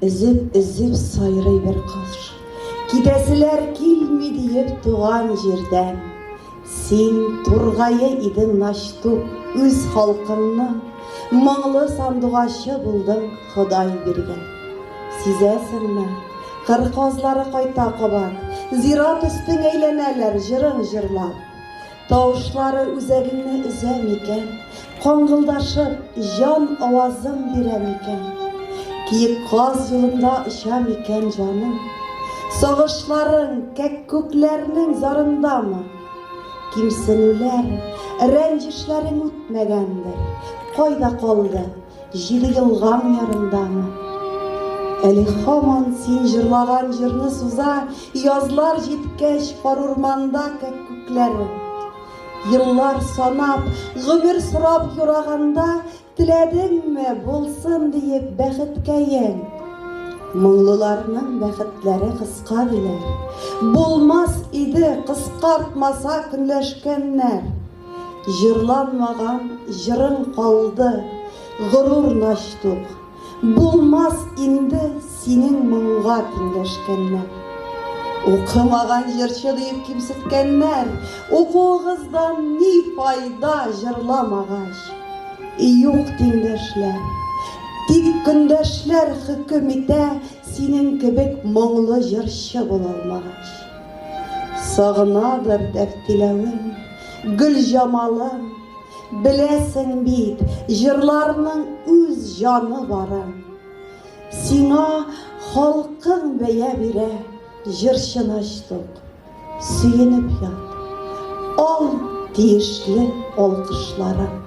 Izip sayrый bir kış. Gidesiler kilmi deyip tuğan жерден. Sen turgayı idin naştu üz halkını. Mağlı sandıgaşı buldun Xuday bergen. Sizesinmi? Kırkozları koyta kobar. Zirat üstün eyleneler jırın jırlap. Tavuşları üzerine üzem iken. Kongıldaşıp jan avazım birem iken. Kiyip kaz yolunda ışam iken canım. Soğuşların, kekküklerinin zarında mı? Kimsinüler, rencişlerin ütmegendir. Koyda koldu, jiri yılgan yarında mı? Eli hamon sen jırlagan jırны suza, yazlar jitkeş parurmanda kekküklerin. Yıllar sanap, gümür sırap yuraganda, tiledin mi bulsun deyip bäxitkeyen. Mыңлыларның бәхетләре кыска диләр. Булмас иде кыскартмаса көнләшкәннәр. Җырланмаган җырың калды, горур наштук. Булмас инде синең моңга тиңләшкәннәр. Укымаган җырчы дип кимсеткәннәр. Укуыгыздан ни файда җырламагач. Юк тиңдәшләр. Тик көндәшләр хөкем итә, синең кебек моңлы җырчы була алмагач. Сагынадыр дәфтиләвең, гөл җамалың, беләсең бит, җырларның үз җаны барын. Сиңа халкың бәя бирә, җырчы наштук, сөенеп ят, ал тиешле алкышларын.